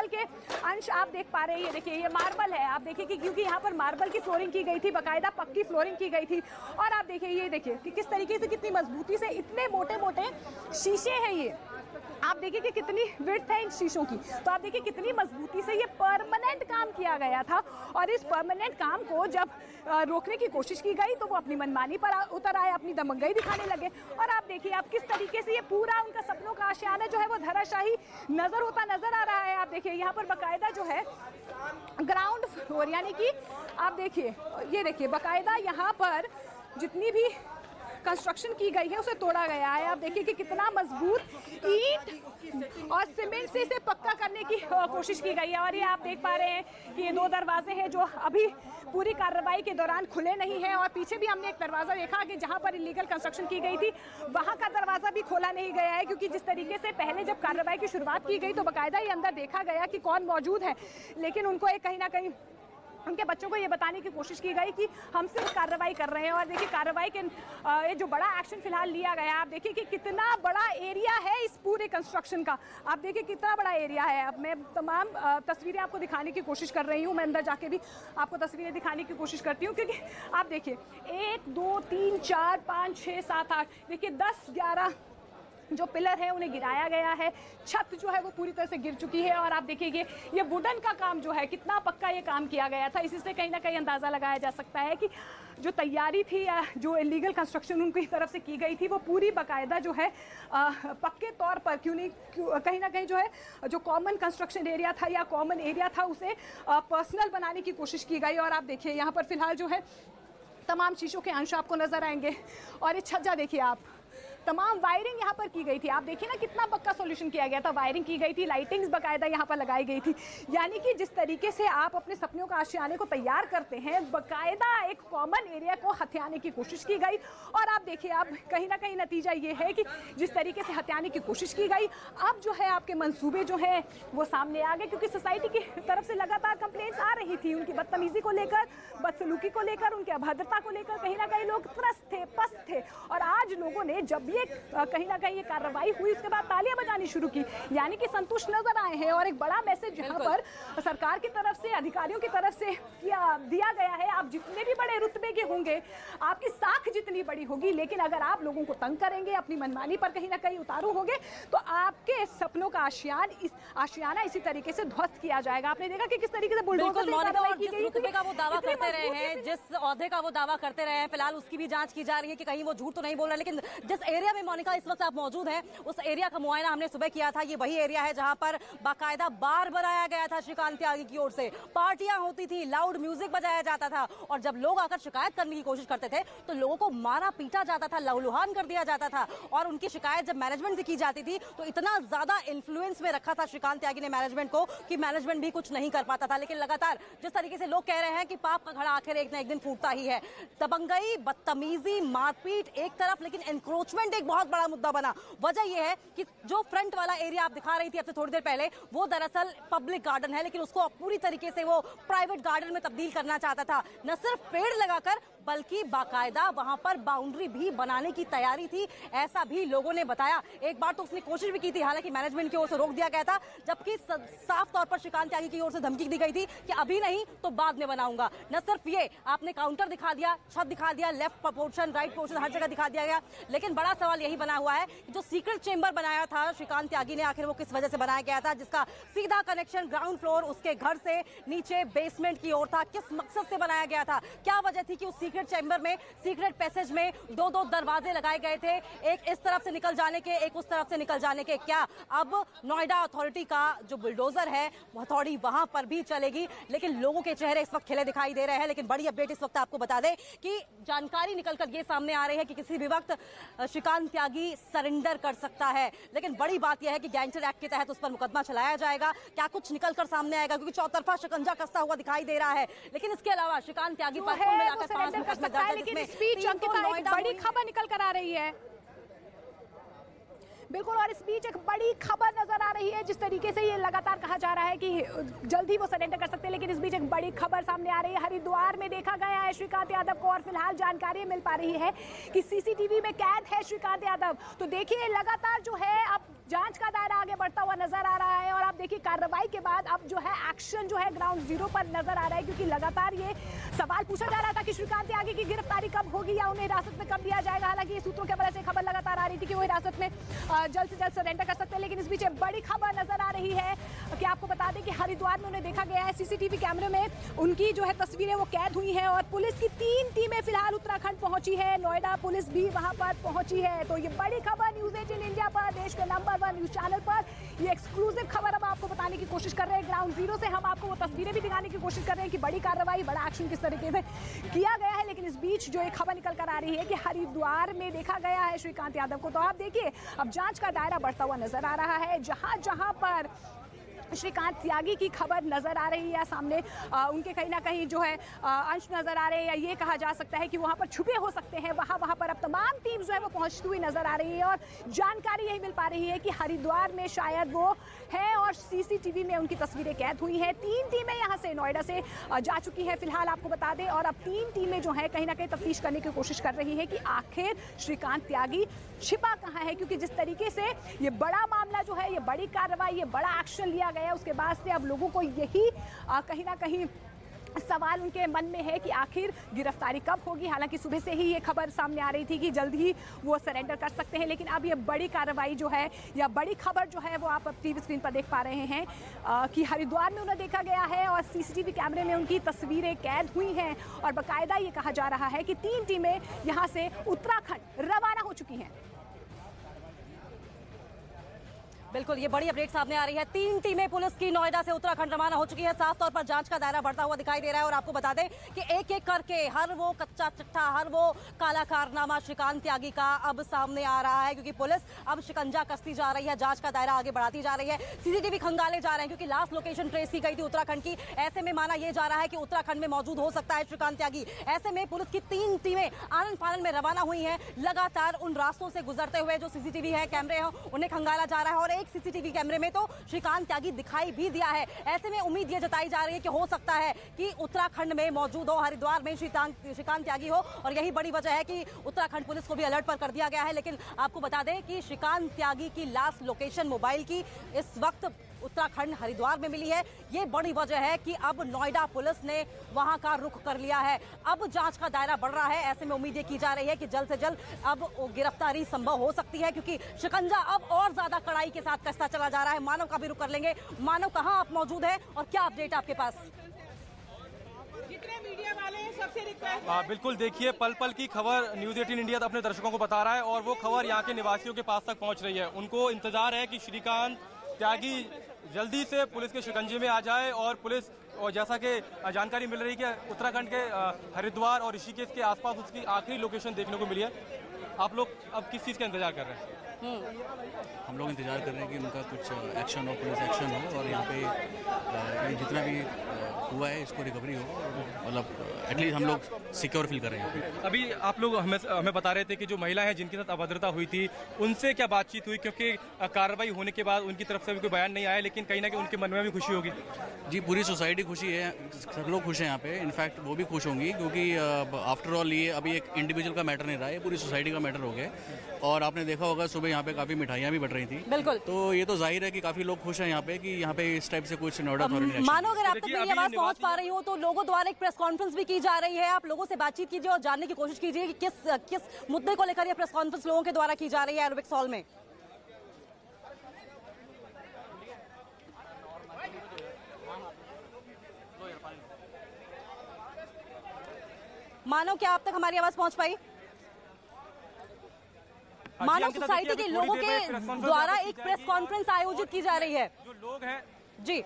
Marble के अंश आप देख पा रहे हैं। ये देखिए ये मार्बल है, आप देखिए कि क्योंकि यहाँ पर मार्बल की फ्लोरिंग की गई थी, बाकायदा पक्की फ्लोरिंग की गई थी। और आप देखिए ये देखिए कि किस तरीके से कितनी मजबूती से इतने मोटे मोटे शीशे हैं। ये आप देखिए कि कितनी विड्थ है इन शीशों की, तो आप देखिए कितनी मजबूती से ये परमानेंट काम किया गया था। और इस परमानेंट काम को जब रोकने की कोशिश की गई तो वो अपनी मनमानी पर उतर आए, अपनी दबंगई दिखाने लगे। और आप देखिए आप किस तरीके से ये पूरा उनका सपनों का आशियाना जो है वो धराशाही नजर आ रहा है। आप देखिए यहाँ पर बाकायदा जो है ग्राउंड फ्लोर, यानी कि आप देखिए ये देखिए बाकायदा यहाँ पर जितनी भी कंस्ट्रक्शन की गई है उसे तोड़ा गया है। आप देखिए कि कितना मजबूत ईंट और सीमेंट से इसे पक्का करने की कोशिश की गई है। और ये आप देख पा रहे हैं कि ये 2 दरवाजे हैं जो अभी पूरी कार्रवाई के दौरान खुले नहीं हैं। और पीछे भी हमने एक दरवाजा देखा कि जहां पर इलीगल कंस्ट्रक्शन की गई थी वहां का दरवाजा भी खोला नहीं गया है, क्योंकि जिस तरीके से पहले जब कार्रवाई की शुरुआत की गई तो बाकायदा ये अंदर देखा गया कि कौन मौजूद है, लेकिन उनको एक कहीं ना कहीं उनके बच्चों को ये बताने की कोशिश की गई कि हम सिर्फ कार्रवाई कर रहे हैं। और देखिए कार्रवाई के ये जो बड़ा एक्शन फिलहाल लिया गया, आप देखिए कि कितना बड़ा एरिया है इस पूरे कंस्ट्रक्शन का। आप देखिए कितना बड़ा एरिया है। अब मैं तमाम तस्वीरें आपको दिखाने की कोशिश कर रही हूँ, मैं अंदर जाके भी आपको तस्वीरें दिखाने की कोशिश करती हूँ, क्योंकि आप देखिए 1 2 3 4 5 6 7 8 देखिए 10 11 जो पिलर है उन्हें गिराया गया है। छत जो है वो पूरी तरह से गिर चुकी है। और आप देखिए ये वुडन का काम जो है कितना पक्का ये काम किया गया था। इसी से कहीं ना कहीं अंदाज़ा लगाया जा सकता है कि जो तैयारी थी या जो इलीगल कंस्ट्रक्शन उनकी तरफ से की गई थी वो पूरी बाकायदा जो है पक्के तौर पर कहीं ना कहीं जो है जो कॉमन कंस्ट्रक्शन एरिया था या कॉमन एरिया था उसे पर्सनल बनाने की कोशिश की गई। और आप देखिए यहाँ पर फिलहाल जो है तमाम शीशों के अंश आपको नजर आएंगे। और ये छज्जा देखिए आप, तमाम वायरिंग यहाँ पर की गई थी। आप देखिए ना कितना पक्का सॉल्यूशन किया गया था, वायरिंग की गई थी, लाइटिंग्स बाकायदा यहाँ पर लगाई गई थी। यानी कि जिस तरीके से आप अपने सपनों का आशियाने को तैयार करते हैं, बाकायदा एक कॉमन एरिया को हथियाने की कोशिश की गई। और आप देखिए अब कहीं ना कहीं नतीजा ये है कि जिस तरीके से हथियाने की कोशिश की गई, अब जो है आपके मंसूबे जो हैं वो सामने आ गए, क्योंकि सोसाइटी की तरफ से लगातार कंप्लेंट्स आ रही थी उनकी बदतमीजी को लेकर, बदसलूकी को लेकर, उनकी अभद्रता को लेकर। कहीं ना कहीं लोग त्रस्त थे, पस्त थे। और आज लोगों ने जब ये कहीं ना कहीं ये कार्रवाई हुई उसके बाद तालियां बजानी शुरू की, यानी कि संतुष्ट नजर आए हैं। और एक बड़ा मैसेज यहाँ पर सरकार की तरफ से, अधिकारियों की तरफ से दिया गया है, आप जितने भी बड़े रुतबे के होंगे, आपकी साख जितनी बड़ी होगी, लेकिन अगर आप लोगों को तंग करेंगे, अपनी मनमानी पर कहीं ना कहीं उतारू होंगे, तो आपके सपनों का आशियाना इसी तरीके से ध्वस्त किया जाएगा। आपने देखा कि किस तरीके से बुलडोजर से कार्रवाई की गई। रुतबे का वो दावा करते रहे हैं, जिस ओहदे का वो दावा करते रहे हैं, फिलहाल उसकी भी जांच की जा रही है कि कहीं वो झूठ तो नहीं बोल रहे। लेकिन जिस एरिया में मोनिका इस वक्त आप मौजूद हैं, उस एरिया का मुआयना हमने सुबह किया था। ये वही एरिया है जहां पर बाकायदा बार बनाया गया था श्रीकांत त्यागी की ओर से, पार्टियां होती थी, लाउड म्यूजिक बजाया जाता था। और जब लोग आकर शिकायत करने की कोशिश करते थे तो लोगों को मारा पीटा जाता था, लहूलुहान कर दिया जाता था। और उनकी शिकायत जब मैनेजमेंट से की जाती थी तो इतना ज्यादा इन्फ्लुएंस में रखा था श्रीकांत त्यागी ने मैनेजमेंट को कि मैनेजमेंट भी कुछ नहीं कर पाता था। लेकिन लगातार जिस तरीके से लोग कह रहे हैं कि पाप का घड़ा आखिर एक न एक दिन फूटता ही है। दबंगई, बदतमीजी, मारपीट एक तरफ, लेकिन एनक्रोचमेंट एक बहुत बड़ा मुद्दा बना। वजह यह है कि जो फ्रंट वाला एरिया आप दिखा रही थी अब से थोड़ी देर पहले, वो दरअसल पब्लिक गार्डन है, लेकिन उसको पूरी तरीके से वो प्राइवेट गार्डन में तब्दील करना चाहता था। न सिर्फ पेड़ लगाकर बल्कि बाकायदा वहां पर बाउंड्री भी बनाने की तैयारी थी, ऐसा भी लोगों ने बताया। एक बार तो उसने कोशिश भी की थी, हालांकि मैनेजमेंट की ओर से रोक दिया गया था, जबकि साफ तौर पर श्रीकांत त्यागी की ओर से धमकी दी गई थी कि अभी नहीं तो बाद में बनाऊंगा। न सिर्फ ये, आपने काउंटर दिखा दिया, छत दिखा दिया, लेफ्ट पोर्शन, राइट पोर्शन, हर जगह दिखा दिया गया। लेकिन बड़ा सवाल यही बना हुआ है जो सीक्रेट चेंबर बनाया था श्रीकांत त्यागी ने, आखिर वो किस वजह से बनाया गया था, जिसका सीधा कनेक्शन ग्राउंड फ्लोर उसके घर से नीचे बेसमेंट की ओर था। किस मकसद से बनाया गया था, क्या वजह थी कि उस सीक्रेट चेंबर में, सीक्रेट पैसेज में 2-2 दरवाजे लगाए गए थे, एक इस तरफ से निकल जाने के, एक उस तरफ से निकल जाने के। क्या अब नोएडा अथॉरिटी का जो बुलडोजर है हथौड़ी वहां पर भी चलेगी? लेकिन लोगों के चेहरे इस वक्त खिले दिखाई दे रहे हैं। लेकिन बड़ी अपडेट इस वक्त आपको बता दें कि जानकारी निकलकर ये सामने आ रही है कि किसी भी वक्त श्रीकांत त्यागी सरेंडर कर सकता है। लेकिन बड़ी बात यह है कि गैंगस्टर एक्ट के तहत उस पर मुकदमा चलाया जाएगा। क्या कुछ निकलकर सामने आएगा, क्योंकि चौतरफा शिकंजा कसता हुआ दिखाई दे रहा है। लेकिन इसके अलावा श्रीकांत त्यागी पर कुल मिलाकर 5 मुकदमे दर्ज हैं, जिसमें स्पीच अंकिता एक बड़ी खबर निकल कर आ रही है। बिल्कुल, और इस बीच एक बड़ी खबर नजर आ रही है। जिस तरीके से ये लगातार कहा जा रहा है कि जल्दी वो सरेंडर कर सकते हैं, लेकिन इस बीच एक बड़ी खबर सामने आ रही है। हरिद्वार में देखा गया है श्रीकांत यादव को, और फिलहाल जानकारी मिल पा रही है कि सीसीटीवी में कैद है श्रीकांत यादव। तो देखिए लगातार जो है अब जांच का दायरा आगे बढ़ता हुआ नजर आ रहा है और आप देखिए कार्रवाई के बाद अब जो है एक्शन जो है ग्राउंड जीरो पर नजर आ रहा है, क्योंकि लगातार ये सवाल पूछा जा रहा था कि श्रीकांत त्यागी की गिरफ्तारी कब होगी या उन्हें हिरासत में कब लिया जाएगा। हालांकि सूत्रों के वजह से खबर लगातार आ रही थी कि वो हिरासत में जल्द से जल्द सरेंडर कर सकते हैं, लेकिन इस बीच बड़ी खबर नजर आ रही है कि आपको बता दें कि हरिद्वार में उन्हें देखा गया है, सीसीटीवी कैमरे में उनकी जो है तस्वीरें वो कैद हुई हैं और पुलिस की 3 टीमें फिलहाल उत्तराखंड पहुंची है, नोएडा पुलिस भी वहां पर पहुंची है। तो ये बड़ी खबर न्यूज 18 इंडिया पर, देश के नंबर 1 न्यूज चैनल पर ये एक्सक्लूसिव खबर हम आपको बताने की कोशिश कर रहे हैं। ग्राउंड जीरो से हम आपको वो तस्वीरें भी दिखाने की कोशिश कर रहे हैं कि बड़ी कार्रवाई, बड़ा एक्शन किस तरीके से किया गया है। लेकिन इस बीच जो एक खबर निकल कर आ रही है कि हरिद्वार में देखा गया है श्रीकांत यादव को। तो आप देखिए अब जांच का दायरा बढ़ता हुआ नजर आ रहा है, जहां जहां पर श्रीकांत त्यागी की खबर नजर आ रही है सामने, उनके कहीं ना कहीं जो है अंश नजर आ रहे हैं, या ये कहा जा सकता है कि वहां पर छुपे हो सकते हैं, वहां पर अब तमाम टीम जो है वो पहुंचती हुई नजर आ रही है और जानकारी यही मिल पा रही है कि हरिद्वार में शायद वो है और सीसीटीवी में उनकी तस्वीरें कैद हुई हैं। 3 टीमें यहां से नोएडा से जा चुकी है फिलहाल आपको बता दें, और अब 3 टीमें जो है कहीं ना कहीं तफ्तीश करने की कोशिश कर रही है कि आखिर श्रीकांत त्यागी छिपा कहां है, क्योंकि जिस तरीके से ये बड़ा मामला जो है, ये बड़ी कार्रवाई, ये बड़ा एक्शन लिया गया, उसके बाद से अब लोगों को यही कहीं ना कहीं सवाल उनके मन में है कि आखिर गिरफ्तारी कब होगी। हालांकि सुबह से ही ये खबर सामने आ रही थी कि जल्द ही वो सरेंडर कर सकते हैं, लेकिन अब ये बड़ी कार्रवाई जो है या बड़ी खबर जो है वो आप अब टीवी स्क्रीन पर देख पा रहे हैं कि हरिद्वार में उन्हें देखा गया है और सीसीटीवी कैमरे में उनकी तस्वीरें कैद हुई हैं और बाकायदा ये कहा जा रहा है कि 3 टीमें यहाँ से उत्तराखंड रवाना हो चुकी हैं। बिल्कुल, ये बड़ी अपडेट सामने आ रही है। 3 टीमें पुलिस की नोएडा से उत्तराखंड रवाना हो चुकी है। साफ तौर पर जांच का दायरा बढ़ता हुआ दिखाई दे रहा है और आपको बता दें कि एक एक करके हर वो कच्चा चिट्ठा, हर वो काला कारनामा श्रीकांत त्यागी का अब सामने आ रहा है, क्योंकि पुलिस अब शिकंजा कसती जा रही है, जांच का दायरा आगे बढ़ाती जा रही है, सीसीटीवी खंगाले जा रहे हैं, क्योंकि लास्ट लोकेशन ट्रेस की गई थी उत्तराखंड की। ऐसे में माना यह जा रहा है कि उत्तराखंड में मौजूद हो सकता है श्रीकांत त्यागी। ऐसे में पुलिस की 3 टीमें आनन फानन में रवाना हुई हैं, लगातार उन रास्तों से गुजरते हुए जो सीसीटीवी है, कैमरे हैं, उन्हें खंगाला जा रहा है और एक सीसीटीवी कैमरे में तो श्रीकांत त्यागी दिखाई भी दिया है। ऐसे में उम्मीद ये जताई जा रही है कि हो सकता है कि उत्तराखंड में मौजूद हो, हरिद्वार में श्रीकांत त्यागी हो, और यही बड़ी वजह है कि उत्तराखंड पुलिस को भी अलर्ट पर कर दिया गया है। लेकिन आपको बता दें कि श्रीकांत त्यागी की लास्ट लोकेशन मोबाइल की इस वक्त उत्तराखंड हरिद्वार में मिली है। ये बड़ी वजह है कि अब नोएडा पुलिस ने वहां का रुख कर लिया है। अब जांच का दायरा बढ़ रहा है। ऐसे में उम्मीद ये की जा रही है कि जल्द से जल्द अब गिरफ्तारी संभव हो सकती है, क्योंकि शिकंजा अब और ज्यादा कड़ाई के साथ कसता चला जा रहा है। मानव का भी रुख कर लेंगे। मानव, कहां आप मौजूद है और क्या अपडेट आपके पास? जितने मीडिया वाले हैं सबसे रिक्वेस्ट। बिल्कुल, देखिए पल पल की खबर न्यूज 18 इंडिया अपने दर्शकों को बता रहा है और वो खबर यहाँ के निवासियों के पास तक पहुँच रही है। उनको इंतजार है कि श्रीकांत त्यागी जल्दी से पुलिस के शिकंजे में आ जाए और पुलिस, और जैसा कि जानकारी मिल रही है कि उत्तराखंड के हरिद्वार और ऋषिकेश के आसपास उसकी आखिरी लोकेशन देखने को मिली है। आप लोग अब किस चीज़ का इंतजार कर रहे हैं? हम लोग इंतजार कर रहे हैं कि उनका कुछ एक्शन हो, पुलिस एक्शन हो और यहाँ पे जितना भी हुआ है इसको रिकवरी हो, मतलब एटलीस्ट हम लोग सिक्योर फील कर रहे हैं। अभी आप लोग हमें बता रहे थे कि जो महिला है जिनके साथ अभद्रता हुई थी उनसे क्या बातचीत हुई, क्योंकि कार्रवाई होने के बाद उनकी तरफ से भी कोई बयान नहीं आया, लेकिन कहीं ना कहीं उनके मन में भी खुशी होगी। जी, पूरी सोसाइटी खुशी है, सब लोग खुश हैं यहाँ पे। इनफैक्ट वो भी खुश होंगी, क्योंकि आफ्टर ऑल ये अभी एक इंडिविजुअल का मैटर नहीं रहा है, पूरी सोसाइटी का मैटर हो गया। और आपने देखा होगा सुबह यहाँ पे काफी मिठाइयाँ भी बट रही थी। बिल्कुल, तो ये तो जाहिर है कि काफी लोग खुश हैं यहाँ पे कि यहाँ पे इस टाइप से कुछ नोएडा अथॉरिटी। मानो अगर आप तक मेरी आवाज पहुंच पा रही हो तो लोगों द्वारा एक प्रेस कॉन्फ्रेंस भी की जा रही है। आप लोगों से बातचीत कीजिए और जानने की कोशिश कीजिए कि किस मुद्दे को लेकर यह प्रेस कॉन्फ्रेंस लोगों के द्वारा की जा रही है एरोबिक्स हॉल में। मानो, क्या आप तक हमारी आवाज पहुंच पाई? मानव सोसाइटी के लोगों के द्वारा एक प्रेस कॉन्फ्रेंस आयोजित की जा रही है। जो लोग हैं जी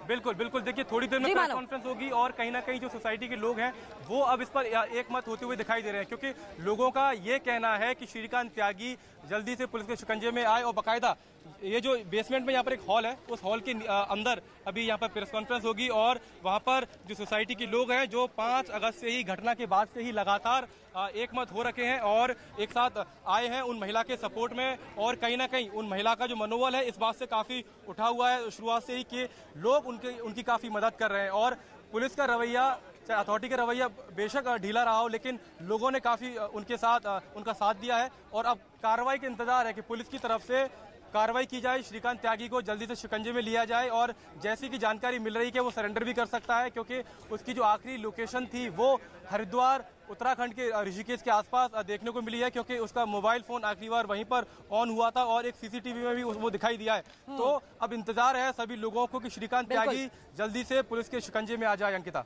बिल्कुल बिल्कुल, देखिए थोड़ी देर में प्रेस कॉन्फ्रेंस होगी और कहीं ना कहीं जो सोसाइटी के लोग हैं वो अब इस पर एक मत होते हुए दिखाई दे रहे हैं, क्योंकि लोगों का ये कहना है कि श्रीकांत त्यागी जल्दी से पुलिस के शिकंजे में आए और बाकायदा ये जो बेसमेंट में यहाँ पर एक हॉल है, उस हॉल के अंदर अभी यहाँ पर प्रेस कॉन्फ्रेंस होगी और वहाँ पर जो सोसाइटी के लोग हैं जो 5 अगस्त से ही घटना के बाद से ही लगातार एक मत हो रखे हैं और एक साथ आए हैं उन महिला के सपोर्ट में, और कहीं ना कहीं उन महिला का जो मनोबल है इस बात से काफ़ी उठा हुआ है शुरुआत से ही कि लोग उनकी काफ़ी मदद कर रहे हैं और पुलिस का रवैया चाहे अथॉरिटी का रवैया बेशक ढीला रहा हो, लेकिन लोगों ने काफ़ी उनका साथ दिया है और अब कार्रवाई का इंतजार है कि पुलिस की तरफ से कार्रवाई की जाए, श्रीकांत त्यागी को जल्दी से शिकंजे में लिया जाए और जैसी की जानकारी मिल रही है कि वो सरेंडर भी कर सकता है, क्योंकि उसकी जो आखिरी लोकेशन थी वो हरिद्वार उत्तराखंड के ऋषिकेश के आसपास देखने को मिली है, क्योंकि उसका मोबाइल फोन आखिरी बार वहीं पर ऑन हुआ था और एक सीसीटीवी में भी वो दिखाई दिया है। तो अब इंतजार है सभी लोगों को कि श्रीकांत त्यागी जल्दी से पुलिस के शिकंजे में आ जाए। अंकिता,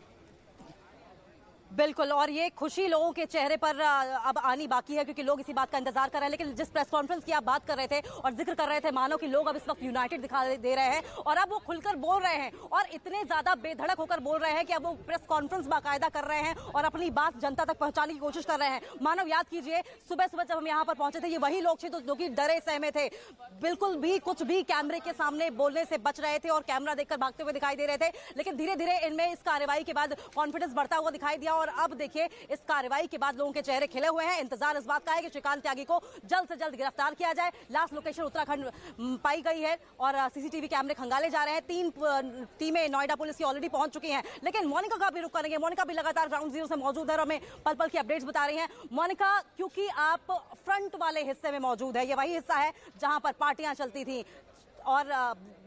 बिल्कुल, और ये खुशी लोगों के चेहरे पर अब आनी बाकी है, क्योंकि लोग इसी बात का इंतजार कर रहे हैं। लेकिन जिस प्रेस कॉन्फ्रेंस की आप बात कर रहे थे और जिक्र कर रहे थे, मानो कि लोग अब इस वक्त यूनाइटेड दिखा दे रहे हैं और अब वो खुलकर बोल रहे हैं और इतने ज्यादा बेधड़क होकर बोल रहे हैं कि अब वो प्रेस कॉन्फ्रेंस बाकायदा कर रहे हैं और अपनी बात जनता तक पहुंचाने की कोशिश कर रहे हैं। मानव, याद कीजिए सुबह सुबह जब हम यहाँ पर पहुंचे थे, ये वही लोग थे जो कि डरे सहमे थे, बिल्कुल भी कुछ भी कैमरे के सामने बोलने से बच रहे थे और कैमरा देखकर भागते हुए दिखाई दे रहे थे। लेकिन धीरे धीरे इनमें इस कार्रवाई के बाद कॉन्फिडेंस बढ़ता हुआ दिखाई दिया और अब देखिए इस कार्रवाई के बाद लोगों के चेहरे खिले हुए हैं। इंतजार इस बात का है कि श्रीकांत त्यागी को जल्द से जल्द गिरफ्तार किया जाए। लास्ट लोकेशन उत्तराखंड पाई गई है और सीसीटीवी कैमरे खंगाले जा रहे हैं। 3 टीमें नोएडा पुलिस की ऑलरेडी पहुंच चुकी हैं। लेकिन मोनिका का भी रुख करेंगे। मोनिका भी लगातार ग्राउंड जीरो से मौजूद है और हमें पल पल की अपडेट्स बता रही हैं। मोनिका, क्योंकि आप फ्रंट वाले हिस्से में मौजूद है, ये वही हिस्सा है जहां पर पार्टियां चलती थी और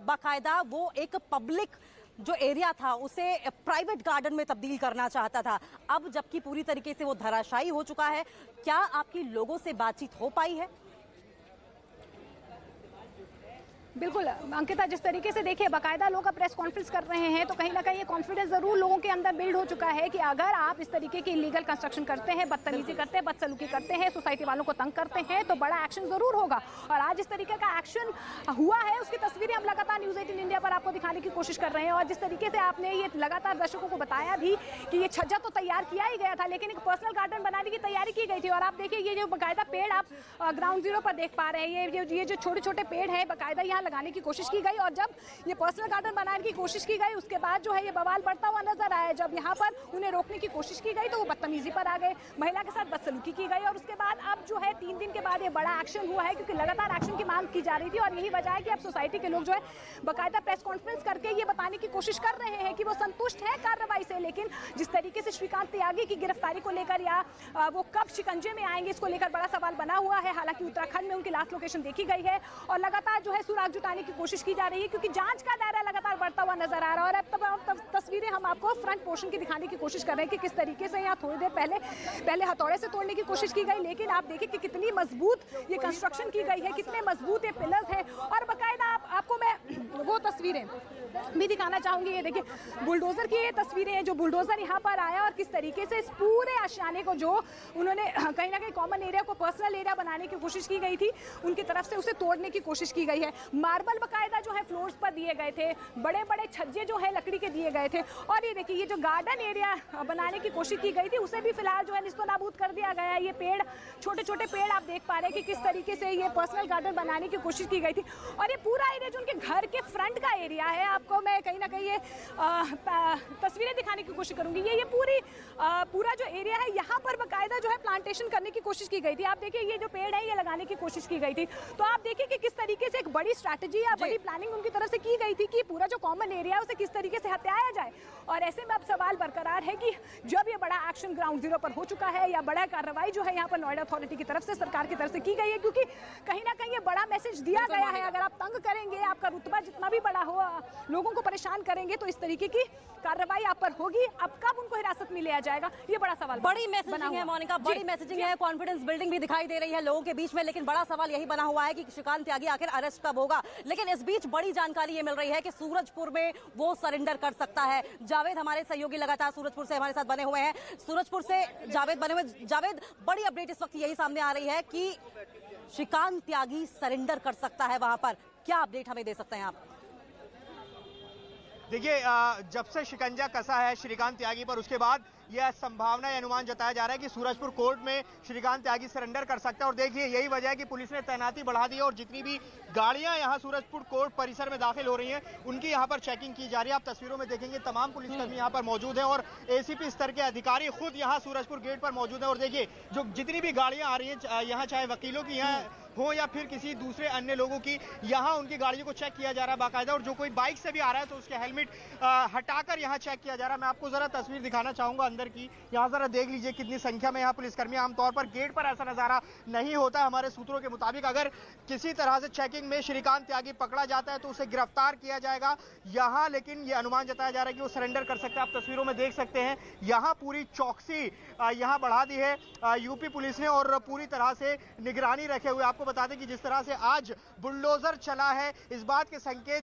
बाकायदा वो एक पब्लिक जो एरिया था उसे प्राइवेट गार्डन में तब्दील करना चाहता था। अब जबकि पूरी तरीके से वो धराशायी हो चुका है, क्या आपकी लोगों से बातचीत हो पाई है? बिल्कुल अंकिता, जिस तरीके से देखिए बाकायदा लोग प्रेस कॉन्फ्रेंस कर रहे हैं, तो कहीं ना कहीं ये कॉन्फिडेंस जरूर लोगों के अंदर बिल्ड हो चुका है कि अगर आप इस तरीके की इलीगल कंस्ट्रक्शन करते हैं, बदतमीजी करते हैं, बदसलूकी करते हैं, सोसाइटी वालों को तंग करते हैं, तो बड़ा एक्शन जरूर होगा। और आज इस तरीके का एक्शन हुआ है, उसकी तस्वीरें हम लगातार न्यूज़ 18 इंडिया पर आपको दिखाने की कोशिश कर रहे हैं। और जिस तरीके से आपने ये लगातार दर्शकों को बताया भी कि ये छज्जा तो तैयार किया ही गया था, लेकिन एक पर्सनल गार्डन बनाने की तैयारी की गई थी। और आप देखिए ये जो बाकायदा पेड़ आप ग्राउंड जीरो पर देख पा रहे हैं, ये जो छोटे छोटे पेड़ हैं बाकायदा यहाँ लगाने की कोशिश की गई। और जब ये पर्सनल गार्डन बनाने की कोशिश की गई, उसके बाद जो है ये बवाल बढ़ता हुआ नजर आया। जब यहाँ पर उन्हें रोकने की कोशिश की गई तो वो बदतमीजी पर आ गए, महिला के साथ बदसलूकी की गई। और उसके बाद अब जो है 3 दिन के बाद ये बड़ा एक्शन हुआ है, क्योंकि लगातार एक्शन की मांग की जा रही थी। और यही वजह है कि अब सोसाइटी के लोग जो है बाकायदा प्रेस कॉन्फ्रेंस करके ये बताने की कोशिश कर रहे हैं कि वो संतुष्ट है कार्रवाई से, लेकिन जिस तरीके से श्रीकांत त्यागी की गिरफ्तारी को लेकर या वो कब शिकंजे में आएंगे, इसको लेकर बड़ा सवाल बना हुआ है। हालांकि उत्तराखंड में उनकी लास्ट लोकेशन देखी गई है और लगातार जो है सुराग जुटाने की कोशिश की जा रही है, क्योंकि जांच का दायरा लगातार बढ़ता हुआ नजर आ रहा है। और अब तस्वीरें हम आपको फ्रंट पोर्शन की दिखाने की कोशिश कर रहे हैं कि किस तरीके से यहाँ थोड़ी देर पहले हथौड़े से तोड़ने की कोशिश की गई, लेकिन आप देखिए कि कितनी मजबूत ये कंस्ट्रक्शन की गई है, कितने मजबूत ये पिलर्स हैं। और बाकायदा आपको मैं वो तस्वीरें भी दिखाना चाहूंगी। ये देखिए बुलडोजर की ये तस्वीरें हैं, जो बुलडोजर यहाँ पर आया और किस तरीके से इस पूरे आशियाने को जो उन्होंने कहीं ना कहीं कॉमन एरिया को पर्सनल एरिया बनाने की कोशिश की गई थी, उनकी तरफ से उसे तोड़ने की कोशिश की गई है। मार्बल बाकायदा जो है फ्लोर्स पर दिए गए थे, बड़े बड़े छज्जे जो है लकड़ी के दिए गए थे। और ये देखिए ये जो गार्डन एरिया बनाने की कोशिश की गई थी, उसे भी फिलहाल जो है निस्तनाबूद कर दिया गया है। ये पेड़, छोटे छोटे पेड़ आप देख पा रहे हैं कि किस तरीके से ये पर्सनल गार्डन बनाने की कोशिश की गई थी। और ये पूरा एरिया जो उनके घर के फ्रंट का एरिया है, आपको मैं कहीं ना कहीं ये तस्वीरें दिखाने की कोशिश करूंगी। ये पूरा जो एरिया है, यहाँ पर बाकायदा जो है प्लांटेशन करने की कोशिश की गई थी। आप देखिए ये जो पेड़ है ये लगाने की कोशिश की गई थी। तो आप देखिए कि किस तरीके से एक बड़ी स्ट्रैटेजी या बड़ी प्लानिंग उनकी तरफ से की गई थी कि पूरा जो कॉमन एरिया है उसे किस तरीके से हत्याया जाए। और ऐसे में अब सवाल बरकरार है कि जब ये बड़ा एक्शन ग्राउंड जीरो पर हो चुका है या बड़ा कार्रवाई जो है यहाँ पर नोएडा अथॉरिटी की तरफ से, सरकार की तरफ से की गई है, क्योंकि कहीं ना कहीं ये बड़ा मैसेज दिया गया है, अगर आप तंग करेंगे, आपका रुतबा जितना भी बड़ा हो, लोगों को परेशान करेंगे, तो इस तरीके की कार्रवाई आप पर होगी। अब कब उनको हिरासत में लिया जाएगा, ये बड़ा सवाल। बड़ी मैसेजिंग है मोनिका, बड़ी मैसेजिंग है, कॉन्फिडेंस बिल्डिंग भी दिखाई दे रही है लोगों के बीच में। लेकिन बड़ा सवाल यही बना हुआ है कि श्रीकांत त्यागी आखिर अरेस्ट कब होगा। लेकिन इस बीच बड़ी जानकारी ये मिल रही है कि सूरजपुर में वो सरेंडर कर सकता है। जावेद हमारे सहयोगी लगातार सूरजपुर से हमारे साथ बने हुए हैं। सूरजपुर से जावेद बने हुए। जावेद, बड़ी अपडेट इस वक्त यही सामने आ रही है कि श्रीकांत त्यागी सरेंडर कर सकता है वहां पर, क्या अपडेट हमें दे सकते हैं आप? देखिए जब से शिकंजा कसा है श्रीकांत त्यागी पर, उसके बाद यह संभावना या अनुमान जताया जा रहा है कि सूरजपुर कोर्ट में श्रीकांत त्यागी सरेंडर कर सकता है। और देखिए यही वजह है कि पुलिस ने तैनाती बढ़ा दी है और जितनी भी गाड़ियां यहां सूरजपुर कोर्ट परिसर में दाखिल हो रही हैं उनकी यहां पर चेकिंग की जा रही है। आप तस्वीरों में देखेंगे तमाम पुलिसकर्मी यहां पर मौजूद हैं और एसीपी स्तर के अधिकारी खुद यहां सूरजपुर गेट पर मौजूद हैं। और देखिए जो जितनी भी गाड़ियां आ रही हैं यहां, चाहे वकीलों की यहाँ हो या फिर किसी दूसरे अन्य लोगों की, यहां उनकी गाड़ियों को चेक किया जा रहा है बाकायदा। और जो कोई बाइक से भी आ रहा है तो उसके हेलमेट हटाकर यहां चेक किया जा रहा है। मैं आपको जरा तस्वीर दिखाना चाहूंगा अंदर की। यहां जरा देख लीजिए कितनी संख्या में यहां पुलिसकर्मी। आमतौर पर गेट पर ऐसा नजारा नहीं होता हमारे सूत्रों के मुताबिक। अगर किसी तरह से चेकिंग में श्रीकांत त्यागी पकड़ा जाता है तो उसे गिरफ्तार किया जाएगा यहां, लेकिन यह अनुमान जताया जा रहा है कि वो सरेंडर कर सकता है। आप तस्वीरों में देख सकते हैं यहां पूरी चौकसी यहां बढ़ा दी है यूपी पुलिस ने और पूरी तरह से निगरानी रखे हुए। आपको बता दें कि जिस तरह से आज बुलडोजर चला है, इस बात के संकेत